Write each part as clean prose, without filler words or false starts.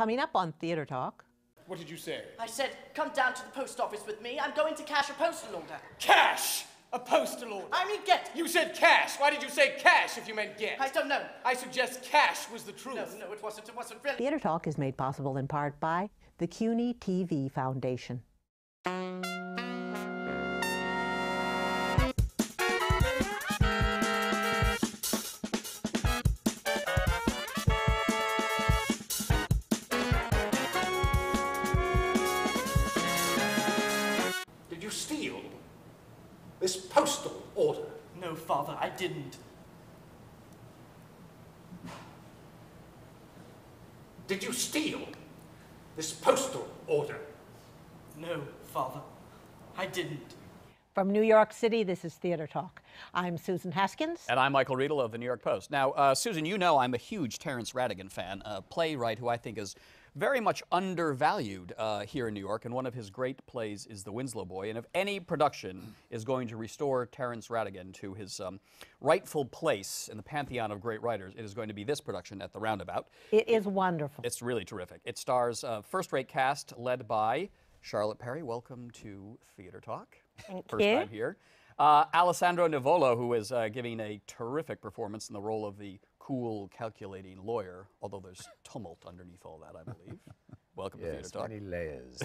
Coming up on Theatre Talk. What did you say? I said, come down to the post office with me. I'm going to cash a postal order. Cash! A postal order. I mean get. You said cash. Why did you say cash if you meant get? I don't know. I suggest cash was the truth. No, it wasn't. It wasn't really. Theatre Talk is made possible in part by the CUNY TV Foundation. Did you steal this postal order? No, Father, I didn't. Did you steal this postal order? No, Father, I didn't. From New York City, this is Theatre Talk. I'm Susan Haskins. And I'm Michael Riedel of the New York Post. Now, Susan, you know I'm a huge Terence Rattigan fan, a playwright who I think is very much undervalued here in New York, and one of his great plays is The Winslow Boy. And if any production is going to restore Terence Rattigan to his rightful place in the pantheon of great writers, it is going to be this production at the Roundabout. It is wonderful. It's really terrific. It stars a first-rate cast led by Charlotte Parry. Welcome to Theatre Talk. Thank First you. time here. Alessandro Nivola, who is giving a terrific performance in the role of the cool, calculating lawyer, although there's tumult underneath all that, I believe. Welcome to Theatre Talk. Many layers.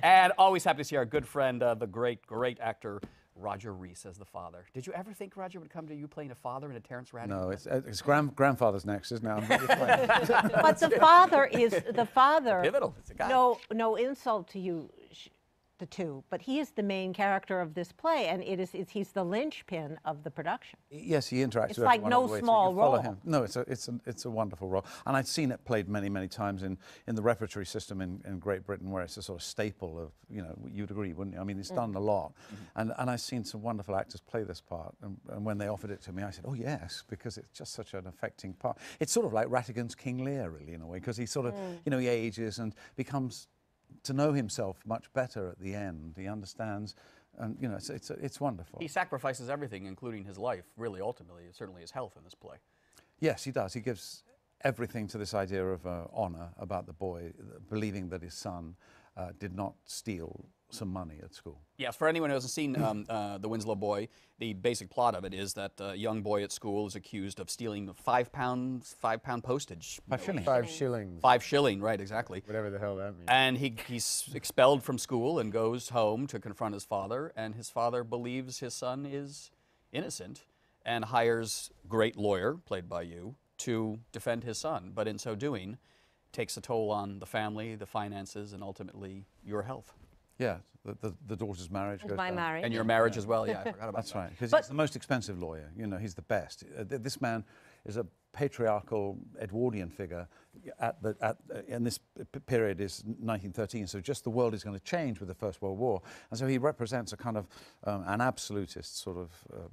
And always happy to see our good friend, the great actor, Roger Rees as the father. Did you ever think Roger would come to you playing a father in a Terence Rattigan? No, it's grandfather's next, isn't it? I'm really playing. But the father is the father. Pivotal. It's a guy. No insult to you, the two, but he is the main character of this play, and he's the linchpin of the production. Yes, he interacts It's with like everyone no all the way, so small you follow role. him. No, it's a wonderful role, and I've seen it played many times in the repertory system in Great Britain, where it's a sort of staple of, you know, you'd agree, wouldn't you? I mean, it's done a lot, and I've seen some wonderful actors play this part, and when they offered it to me, I said, oh yes, because it's just such an affecting part. It's sort of like Rattigan's King Lear, really, in a way, because he sort of, you know, he ages and becomes to know himself much better at the end. He understands, and you know, it's wonderful. He sacrifices everything, including his life, really, ultimately, certainly his health in this play. Yes, he does. He gives everything to this idea of honour about the boy, believing that his son did not steal some money at school. Yes, for anyone who hasn't seen The Winslow Boy, the basic plot of it is that a young boy at school is accused of stealing £5 postage. 5 shillings. 5 shillings. 5 shilling, right, exactly. Whatever the hell that means. And he's expelled from school and goes home to confront his father, and his father believes his son is innocent and hires a great lawyer, played by you, to defend his son, but in so doing, takes a toll on the family, the finances, and ultimately your health. Yeah, the daughter's marriage goes My down. marriage. And your marriage as well, yeah, I forgot about That's that. right, because he's the most expensive lawyer. You know, he's the best. This man is a patriarchal Edwardian figure. In this period is 1913, so just the world is going to change with the First World War, and so he represents a kind of an absolutist sort of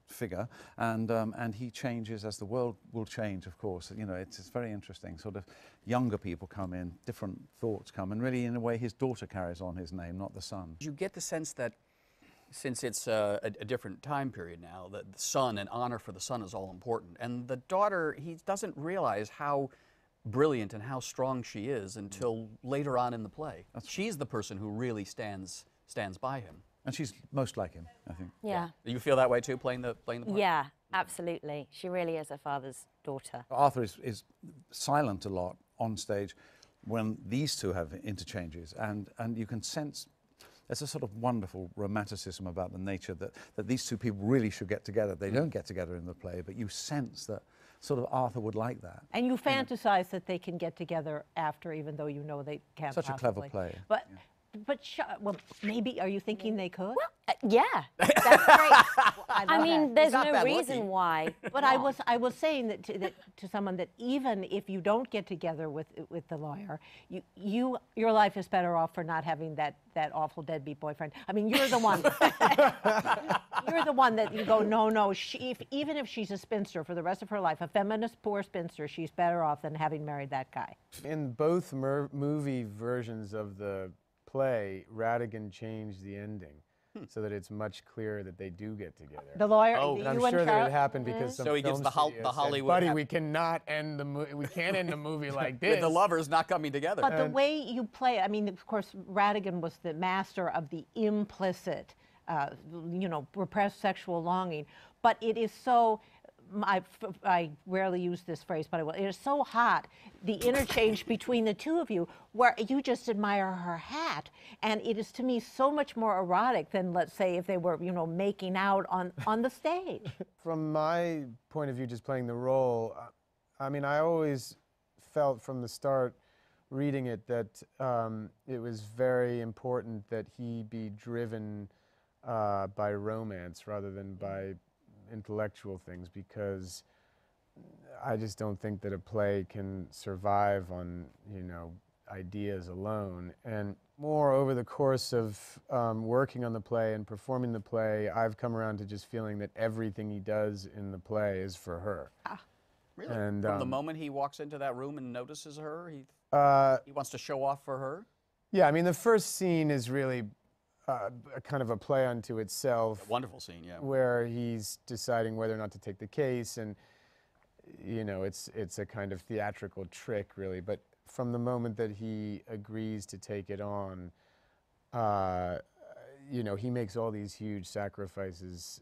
figure, and he changes as the world will change. Of course, you know, it's very interesting. Sort of younger people come in, different thoughts come, and really, in a way, his daughter carries on his name, not the son. You get the sense that, since it's a different time period now, that the son and honor for the son is all important. And the daughter, he doesn't realize how brilliant and how strong she is until later on in the play. She's the person who really stands by him. And she's most like him, I think. Yeah. Do you feel that way too, playing the part? Yeah, absolutely. She really is her father's daughter. Arthur is silent a lot on stage when these two have interchanges, and you can sense there's a sort of wonderful romanticism about the nature that these two people really should get together. They don't get together in the play, but you sense that sort of Arthur would like that. And you fantasize that they can get together after, even though you know they can't. Such a clever play. But well, maybe, are you thinking they could? Well, yeah, that's great. I mean, there's not no bad reason looking. why. But I was saying that to someone that even if you don't get together with the lawyer, your life is better off for not having that awful deadbeat boyfriend. I mean, you're the one. You're the one that you go, no. Even if she's a spinster for the rest of her life, a feminist poor spinster, she's better off than having married that guy. In both movie versions of the play, Rattigan changed the ending. so that it's much clearer that they do get together. The lawyer, Oh. And I'm you and sure that Charlotte? it happened because some So he gives film the studio said, Hollywood Buddy, hap- we cannot end the movie. We can't end the movie like this. With the lovers not coming together. But the way you play, I mean, of course, Rattigan was the master of the implicit, repressed sexual longing. But it is so, I rarely use this phrase, but I will. It is so hot, the interchange between the two of you, where you just admire her hat. And it is, to me, so much more erotic than, let's say, if they were, making out on the stage. From my point of view, just playing the role, I mean, I always felt from the start, reading it, that it was very important that he be driven by romance rather than by intellectual things, because I just don't think that a play can survive on, ideas alone. And more over the course of working on the play and performing the play, I've come around to just feeling that everything he does in the play is for her. Really? And, From the moment he walks into that room and notices her, he wants to show off for her? Yeah, I mean, the first scene is really a kind of a play unto itself. A wonderful scene, yeah. Where he's deciding whether or not to take the case, and it's a kind of theatrical trick, really. But from the moment that he agrees to take it on, he makes all these huge sacrifices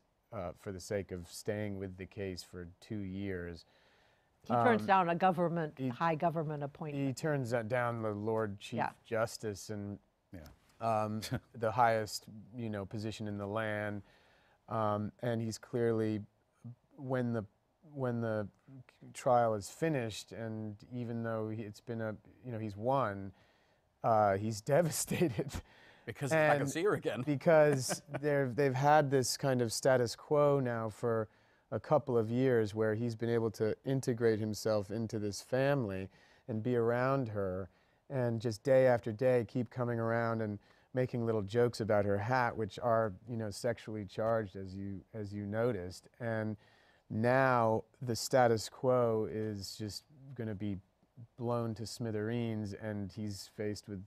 for the sake of staying with the case for 2 years. He turns down a high government appointment. He turns down the Lord Chief Justice and the highest, position in the land, and he's clearly, when the trial is finished, and even though it's been he's won, he's devastated. Because I can see her again. Because they've had this kind of status quo now for a couple of years, where he's been able to integrate himself into this family and be around her, and just day after day keep coming around and making little jokes about her hat, which are, sexually charged, as you noticed. And now the status quo is just going to be blown to smithereens, and he's faced with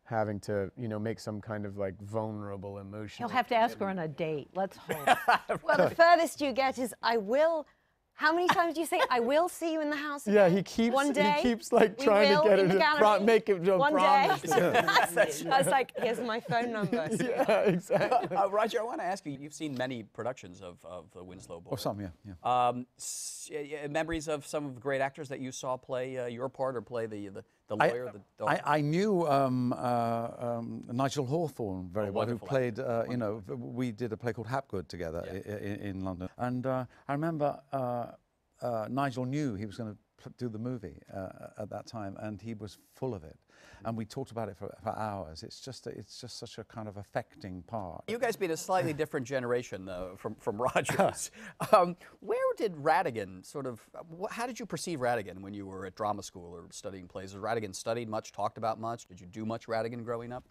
having to, make some kind of vulnerable emotional. He'll have to ask her on a date. Let's hope. Well, the furthest you get is I will. How many times do you say I will see you in the house again? Yeah, he keeps trying to get her to make it a one promise. day. I was like, here's my phone number. Yeah, exactly. Roger, I want to ask you, you've seen many productions of the Winslow Boy. Or some, yeah. Memories of some of the great actors that you saw play your part, or play the lawyer? I knew Nigel Hawthorne very well, who wonderful played, we did a play called Hapgood together in London. And I remember Nigel knew he was going to do the movie at that time, and he was full of it. And we talked about it for hours. It's just such a kind of affecting part. You guys being a slightly different generation from Rogers. Where did Rattigan how did you perceive Rattigan when you were at drama school or studying plays? Was Rattigan studied much, talked about much? Did you do much Rattigan growing up?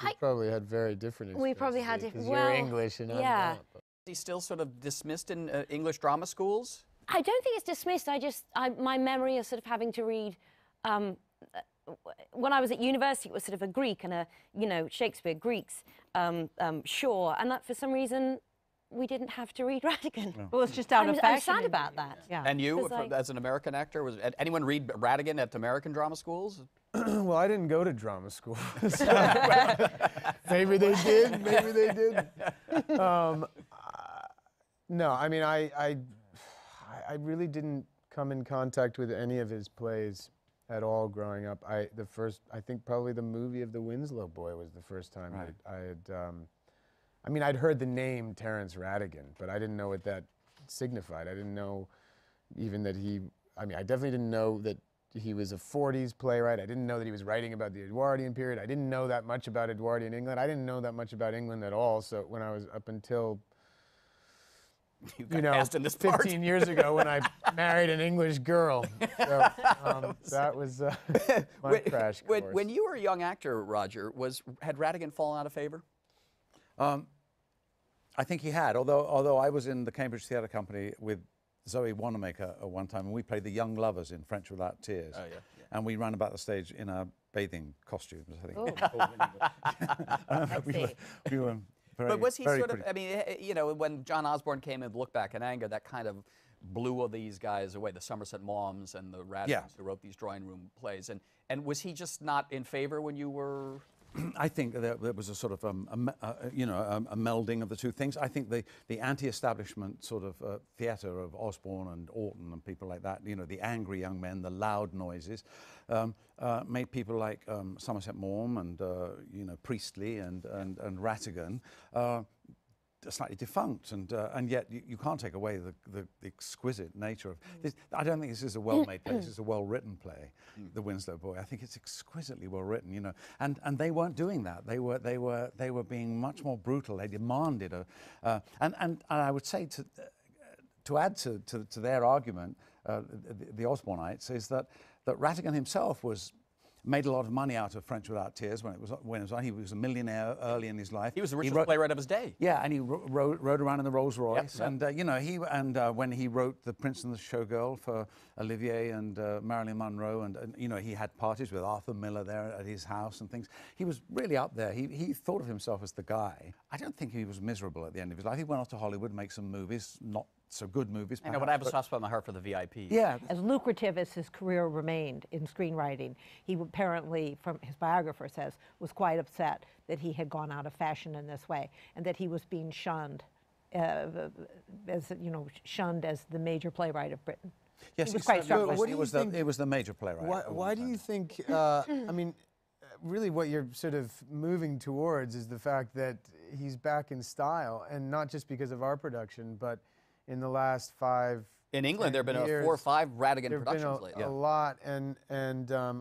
We probably had very different experiences. We probably had different. Because you're English and I'm not. Is he still sort of dismissed in English drama schools? I don't think it's dismissed. My memory of sort of having to read. When I was at university, it was sort of a Greek and Shakespeare, Greeks, Shaw, and that for some reason we didn't have to read Rattigan. No. Well, it's just out of fashion. I'm sad about that. Yeah. And you, as an American actor, anyone read Rattigan at American drama schools? Well, I didn't go to drama school. So maybe they did, maybe they didn't. No, I mean, I really didn't come in contact with any of his plays at all growing up. I think probably the movie of the Winslow Boy was the first time I had, I mean, I'd heard the name Terence Rattigan, but I didn't know what that signified. I didn't know even that I definitely didn't know that he was a 40s playwright. I didn't know that he was writing about the Edwardian period. I didn't know that much about Edwardian England. I didn't know that much about England at all. So when I was up until, 15 years ago when I married an English girl. So that was my crash course. When you were a young actor, Roger, had Rattigan fallen out of favor? I think he had, although I was in the Cambridge Theatre Company with Zoe Wanamaker at one time, and we played the young lovers in French Without Tears. Oh, yeah. And we ran about the stage in our bathing costumes, I think. Oh. we were very, But was he very sort of, pretty. I mean, you know, when John Osborne came in with Look Back in Anger, that kind of blew all these guys away, the Somerset Maughams and the Rattigans who wrote these drawing room plays. And was he just not in favor when you were... I think there was a sort of you know, a melding of the two things. I think the anti-establishment sort of theatre of Osborne and Orton and people like that, you know, the angry young men, the loud noises, made people like Somerset Maugham and you know, Priestley and Rattigan slightly defunct, and yet you can't take away the exquisite nature of this. I don't think this is a well-made play. This is a well-written play, The Winslow Boy. I think it's exquisitely well written, you know. And they weren't doing that. They were being much more brutal. They demanded and I would say to add to their argument, the Osborneites, is that Rattigan himself made a lot of money out of French Without Tears when it was on. He was a millionaire early in his life. He was the richest playwright of his day. Yeah, and he rode around in the Rolls Royce. Yep. And you know, when he wrote The Prince and the Showgirl for Olivier and Marilyn Monroe, and you know, he had parties with Arthur Miller there at his house and things. He was really up there. He thought of himself as the guy. I don't think he was miserable at the end of his life. He went off to Hollywood, make some movies, not so good movies. I know, but I have a soft spot in my heart for the VIP. Yeah. As lucrative as his career remained in screenwriting, he apparently, from his biographer says, was quite upset that he had gone out of fashion in this way, and that he was being shunned, as you know, shunned as the major playwright of Britain. Yes, he was quite struck by What it. do you think- It was the major playwright. Why do you think, I mean, really what you're sort of moving towards is the fact that he's back in style, and not just because of our production, but in the last 5 In England, there have been years, 4 or 5 Rattigan there have productions been lately. a lot, and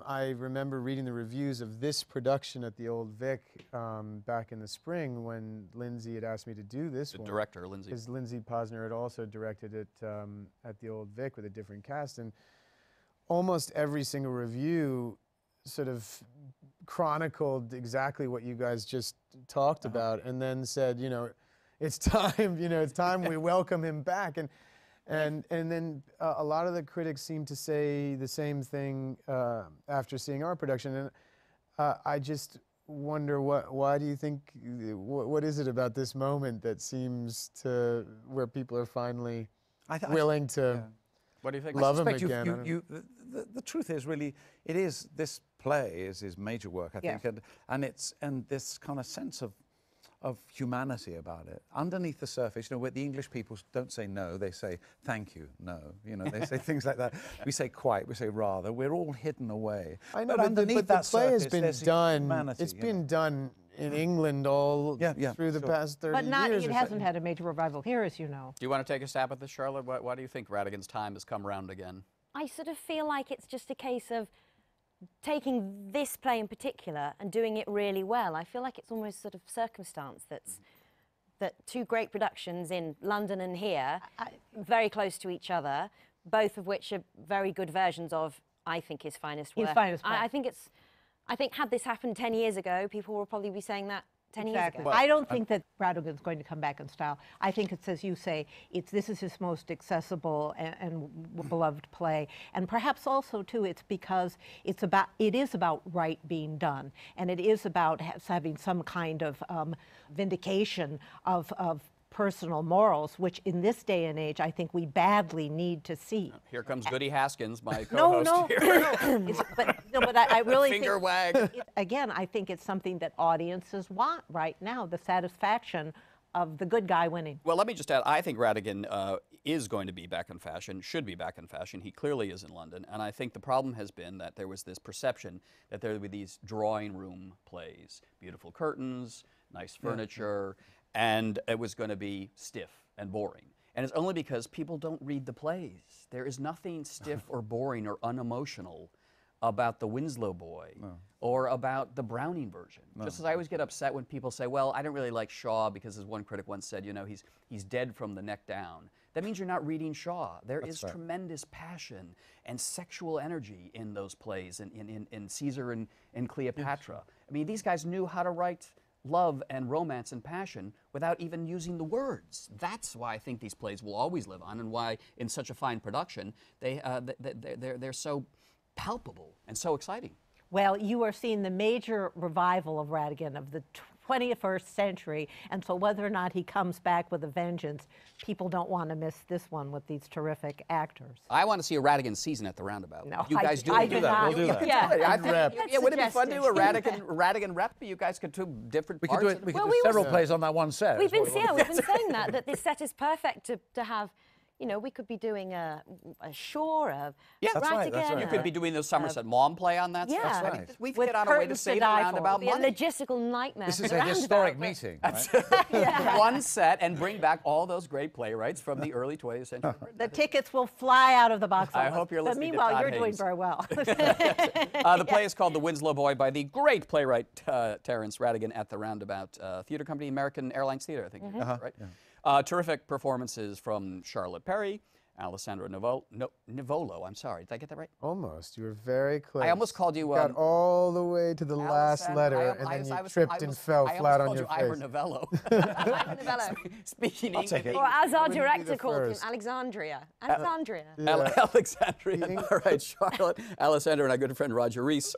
I remember reading the reviews of this production at the Old Vic back in the spring when Lindsay had asked me to do this The one. director, Lindsay. Because Lindsay Posner had also directed it at the Old Vic with a different cast, and almost every single review sort of chronicled exactly what you guys just talked about, and then said, you know, it's time, you know, it's time we welcome him back. And then a lot of the critics seem to say the same thing after seeing our production. And I just wonder, why do you think, what is it about this moment that seems to, where people are finally willing to What do you think? love him I suspect again? the truth is really, this play is his major work, I think, and this kind of sense of humanity about it. Underneath the surface, you know, where the English people don't say no, they say thank you, no. You know, they say things like that. We say quite, we say rather. We're all hidden away. I know, but but the that play has surface, been there's a done. humanity, It's you been know. done in England all through the past 30 But not, years. it or hasn't something. had a major revival here, as you know. Do you want to take a stab at this, Charlotte? Why do you think Rattigan's time has come round again? I sort of feel like it's just a case of taking this play in particular and doing it really well. I feel like it's almost sort of circumstance that 2 great productions in London and here, very close to each other, both of which are very good versions of, I think, his finest work. His finest play. I think had this happened 10 years ago, people will probably be saying that 10 years Exactly. ago. I don't think that Rattigan's going to come back in style. I think it's, as you say, this is his most accessible and beloved play. And perhaps also, too, it's because it is about right being done. And it is about having some kind of vindication of personal morals, which in this day and age, I think we badly need to see. Here comes Goody Haskins, my No, co-host no, here. but I really Finger think, wag. again, I think it's something that audiences want right now, the satisfaction of the good guy winning. Well, let me just add, I think Rattigan is going to be back in fashion, should be back in fashion. He clearly is in London. And I think the problem has been that there was this perception that there would be these drawing room plays, beautiful curtains, nice furniture, and it was going to be stiff and boring. And it's only because people don't read the plays. There is nothing stiff or boring or unemotional about the Winslow Boy or about the Browning version. Just as I always get upset when people say, well, I don't really like Shaw because, as one critic once said, you know, he's dead from the neck down. That means you're not reading Shaw. There is tremendous passion and sexual energy in those plays, in Caesar and Cleopatra. I mean, these guys knew how to write love and romance and passion without even using the words. That's why I think these plays will always live on, and why in such a fine production they're so palpable and so exciting. Well, you are seeing the major revival of Rattigan of the 21st century, and so whether or not he comes back with a vengeance, people don't want to miss this one with these terrific actors. I want to see a Rattigan season at the Roundabout. No, you guys do I it? do not. We'll do that. Yeah. I think, yeah, wouldn't it be fun to do a suggested. Rattigan rep? You guys could do different We parts. could do it. We could do several plays on that one set. We've been, That's what we want. we've been saying that this set is perfect to have. You know, we could be doing a Shaw, a Yeah, that's right, that's Rattigan, right. You could be doing the Somerset Maugham play on that. yeah. stuff. That's I mean, right. we've With hit on a way to curtains to save the die for. Roundabout be a money. logistical nightmare. This for is the a historic Roundabout, meeting, right? One set and bring back all those great playwrights from the early 20th century. The tickets will fly out of the box I office. hope you're But listening to meanwhile, Todd you're doing Haynes. very well. The play is called The Winslow Boy by the great playwright Terence Rattigan at the Roundabout Theatre Company, American Airlines Theatre, I think. Right? Terrific performances from Charlotte Parry, Alessandro Nivola. I'm sorry, did I get that right? Almost. You were very close. I almost called you, got all the way to the last Alessandro- letter, I and then I you was- tripped I and was- fell I flat on almost your called you face. Ivor Novello. Novello. Speaking I'll take it. Or as our Wouldn't be the director called him, first. Alexandria. Alexandria. All right, Charlotte, Alessandro, and our good friend Roger Rees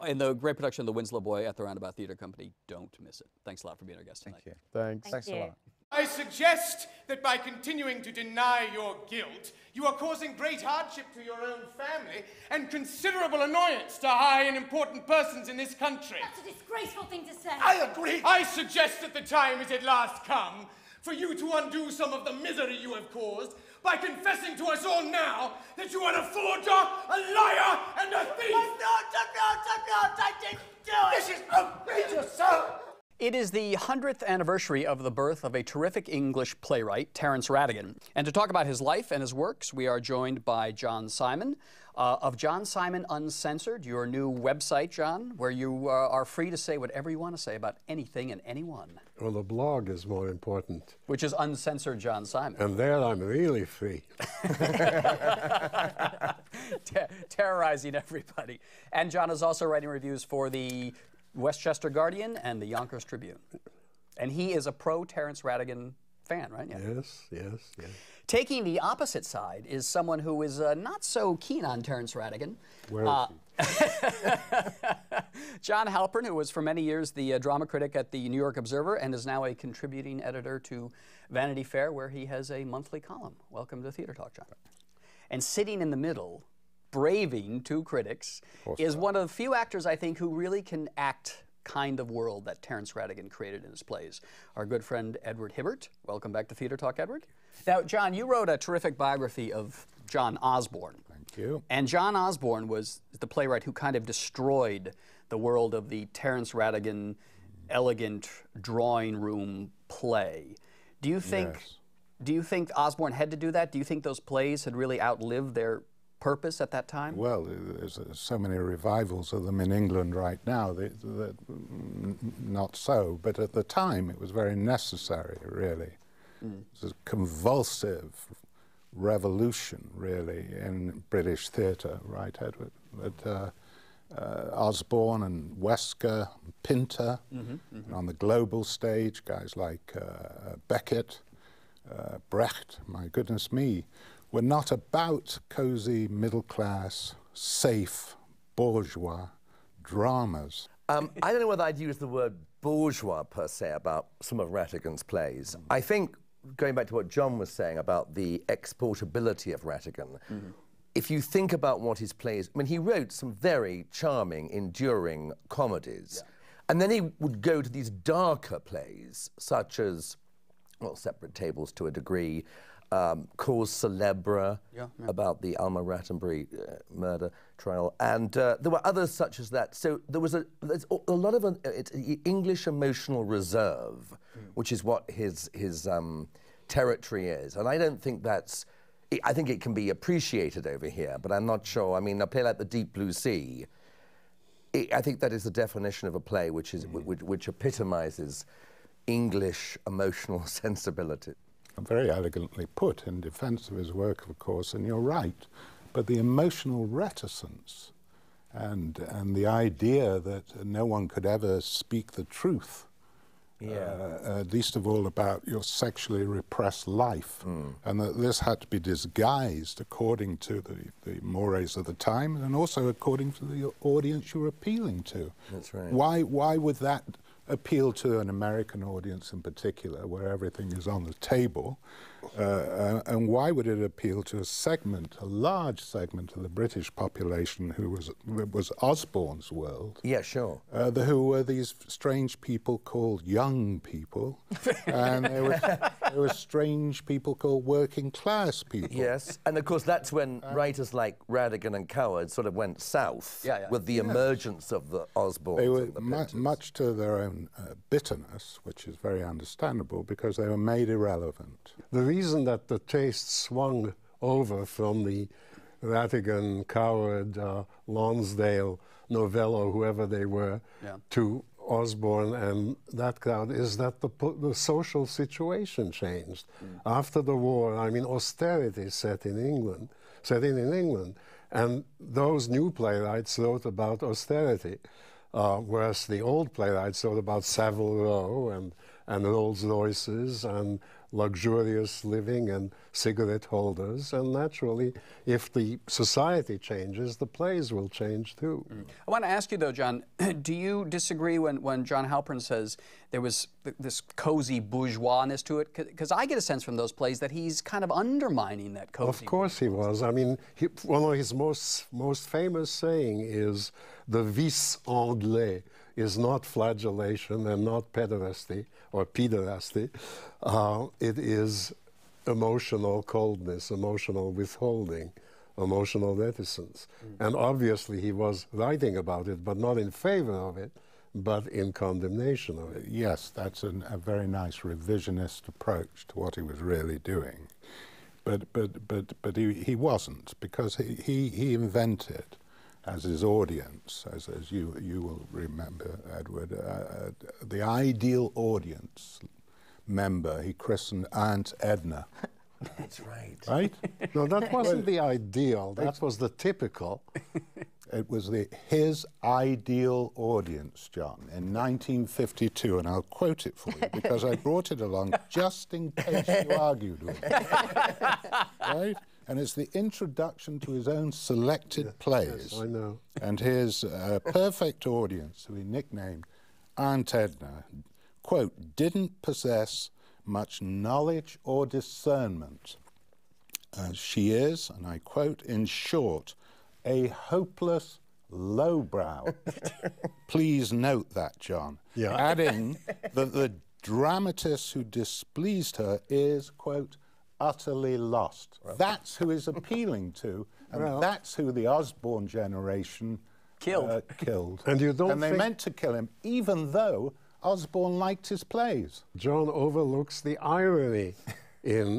in the great production of The Winslow Boy at the Roundabout Theatre Company. Don't miss it. Thanks a lot for being our guest tonight. Thank you. Thanks. Thanks a lot. I suggest that by continuing to deny your guilt, you are causing great hardship to your own family and considerable annoyance to high and important persons in this country. That's a disgraceful thing to say. I agree. I suggest that the time is at last come for you to undo some of the misery you have caused by confessing to us all now that you are a forger, a liar, and a thief. I'm not, I didn't do it. This is outrageous, sir. It is the 100th anniversary of the birth of a terrific English playwright, Terence Rattigan. And to talk about his life and his works, we are joined by John Simon of John Simon Uncensored, your new website, John, where you are free to say whatever you want to say about anything and anyone. Well, the blog is more important. Which is Uncensored John Simon. And there I'm really free. Terrorizing everybody. And John is also writing reviews for the Westchester Guardian and the Yonkers Tribune. And he is a pro-Terence Rattigan fan, right? Yeah. Yes. Taking the opposite side is someone who is not so keen on Terence Rattigan. Where is he? John Heilpern, who was for many years the drama critic at the New York Observer and is now a contributing editor to Vanity Fair, where he has a monthly column. Welcome to Theater Talk, John. And sitting in the middle, braving two critics, is one of the few actors, I think, who really can act kind of world that Terence Rattigan created in his plays. Our good friend Edward Hibbert. Welcome back to Theater Talk, Edward. Now, John, you wrote a terrific biography of John Osborne. Thank you. And John Osborne was the playwright who kind of destroyed the world of the Terence Rattigan elegant drawing room play. Do you think, Yes. do you think Osborne had to do that? Do you think those plays had really outlived their purpose at that time? Well, there's so many revivals of them in England right now. Not so, but at the time it was very necessary, really. It was a convulsive revolution, really, in British theatre, right, Edward? But Osborne and Wesker, Pinter, and on the global stage, guys like Beckett, Brecht, my goodness me, were not about cosy, middle-class, safe, bourgeois dramas. I don't know whether I'd use the word bourgeois per se about some of Rattigan's plays. I think, going back to what John was saying about the exportability of Rattigan, if you think about what his plays, I mean, he wrote some very charming, enduring comedies. And then he would go to these darker plays, such as, well, Separate Tables to a degree, Cause Célèbre, about the Alma Rattenbury murder trial, and there were others such as that. So there's a lot of English emotional reserve, which is what his territory is, and I don't think that's. I think it can be appreciated over here, but I'm not sure. I mean, a play like The Deep Blue Sea, I think that is the definition of a play which epitomizes English emotional sensibility. Very elegantly put in defense of his work, of course, and you're right. But the emotional reticence and the idea that no one could ever speak the truth, least of all about your sexually repressed life, and that this had to be disguised according to the mores of the time and also according to the audience you're appealing to. That's right. Why would that appeal to an American audience in particular, where everything is on the table? And why would it appeal to a segment, a large segment of the British population who was Osborne's world? Yeah, sure. Who were these strange people called young people, and there were strange people called working class people. Yes, and of course that's when writers like Rattigan and Coward sort of went south with the emergence of the Osbornes. They were and the Pinters. much to their own bitterness, which is very understandable, because they were made irrelevant. The reason that the taste swung over from the Rattigan, Coward, Lonsdale, Novello, whoever they were, to Osborne and that crowd is that the social situation changed. After the war, I mean, austerity set in England, and those new playwrights wrote about austerity, whereas the old playwrights wrote about Savile Row and Rolls Royces and luxurious living and cigarette holders, and naturally, if the society changes, the plays will change too. I want to ask you though, John, do you disagree when John Heilpern says there was this cozy bourgeoisness to it? Because I get a sense from those plays that he's kind of undermining that cozy. Of course he was. I mean, one of his most famous saying is, the vice anglais is not flagellation and not pederasty or pederasty. It is emotional coldness, emotional withholding, emotional reticence. And obviously he was writing about it, but not in favor of it, but in condemnation of it. Yes, that's a very nice revisionist approach to what he was really doing. But he wasn't, because he invented, as his audience, as you will remember, Edward, the ideal audience member he christened Aunt Edna. That's right. Right? No, that wasn't the ideal. That was the typical. It was his ideal audience, John, in 1952, and I'll quote it for you because I brought it along just in case you argued with me. Right? And it's the introduction to his own selected plays. Yes, I know. And his perfect audience, who he nicknamed Aunt Edna, quote, didn't possess much knowledge or discernment. She is, and I quote, in short, a hopeless lowbrow. Please note that, John. Yeah. Adding that the dramatist who displeased her is, quote, utterly lost. Right. That's who is appealing to, and that's who the Osborne generation killed. And you don't they meant to kill him, even though Osborne liked his plays. John overlooks the irony in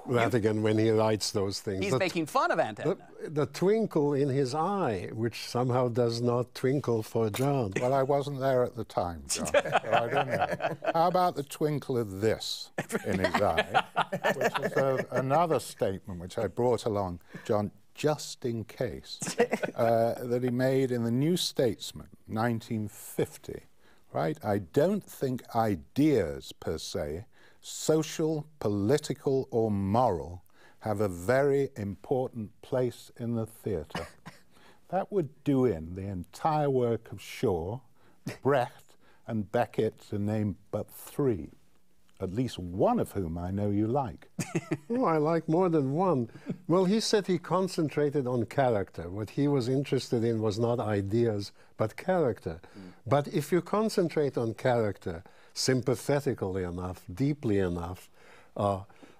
Rattigan when he writes those things. He's making fun of Aunt Edna. The twinkle in his eye, which somehow does not twinkle for John. Well, I wasn't there at the time, John, so I don't know. How about the twinkle of this in his eye, which is another statement which I brought along, John, just in case, that he made in the New Statesman, 1950, right? I don't think ideas, per se, social, political, or moral, have a very important place in the theatre. That would do in the entire work of Shaw, Brecht, and Beckett, to name but three, at least one of whom I know you like. Oh, I like more than one. Well, he said he concentrated on character. What he was interested in was not ideas, but character. But if you concentrate on character, sympathetically enough, deeply enough,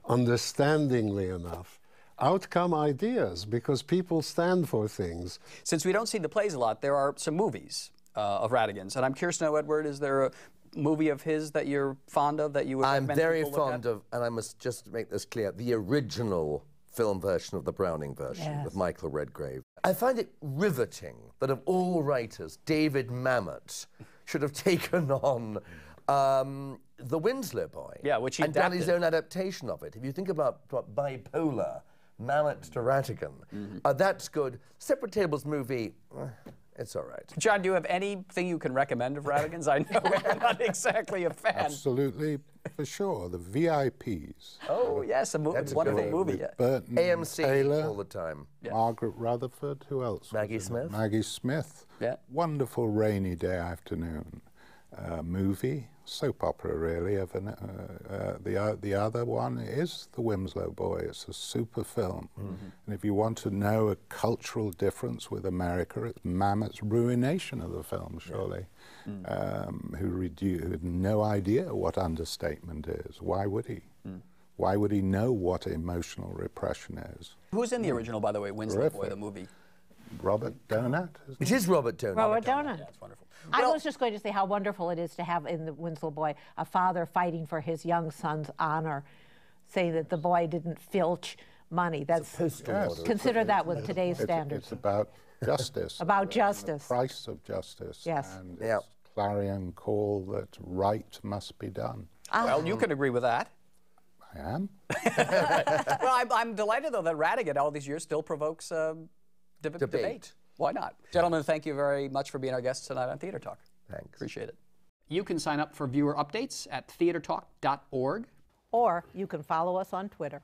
understandingly enough, out come ideas, because people stand for things. Since we don't see the plays a lot, there are some movies of Rattigan's, and I'm curious to know, Edward, is there a movie of his that you're fond of that you would recommend? I'm very fond of, and I must just make this clear, the original film version of the Browning version with Michael Redgrave. I find it riveting that of all writers, David Mamet should have taken on the Winslow Boy, which he and done his own adaptation of it. If you think about what bipolar, Mamet to Rattigan, that's good. Separate Tables movie, it's all right. John, do you have anything you can recommend of Rattigan's? I know you're not exactly a fan. Absolutely, for sure. The VIPs. Oh, yes, a wonderful movie. Burton, AMC Taylor, all the time. Margaret Rutherford, who else? Maggie Smith. Maggie Smith. Yeah. Wonderful rainy day afternoon. movie, soap opera really, of the other one is The Winslow Boy. It's a super film. And if you want to know a cultural difference with America, it's Mamet's ruination of the film, surely. Who had no idea what understatement is. Why would he? Why would he know what emotional repression is? Who's in the original, by the way, Winslow Boy, the movie? Robert Donat. It is Robert Donat. Robert Donat. Yeah, it's wonderful. I was just going to say how wonderful it is to have in the Winslow Boy a father fighting for his young son's honor, saying that the boy didn't filch money. That's consider that with today's standards. It's about justice. About justice. The price of justice. Yes. And it's clarion call that right must be done. Well, you can agree with that. I am. Well, I'm delighted, though, that Rattigan all these years still provokes debate. Why not? Gentlemen, thank you very much for being our guests tonight on Theater Talk. Thanks. Appreciate it. You can sign up for viewer updates at theatertalk.org. Or you can follow us on Twitter.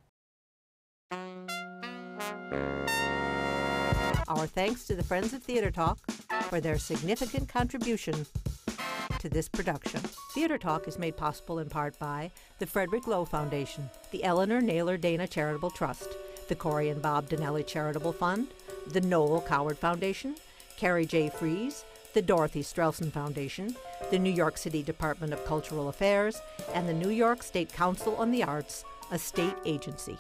Our thanks to the Friends of Theater Talk for their significant contribution to this production. Theater Talk is made possible in part by the Frederick Loewe Foundation, the Eleanor Naylor Dana Charitable Trust, the Corey and Bob Donnelly Charitable Fund, the Noel Coward Foundation, Carrie J. Fries, the Dorothy Strelson Foundation, the New York City Department of Cultural Affairs, and the New York State Council on the Arts, a state agency.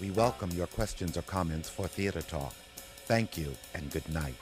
We welcome your questions or comments for Theater Talk. Thank you and good night.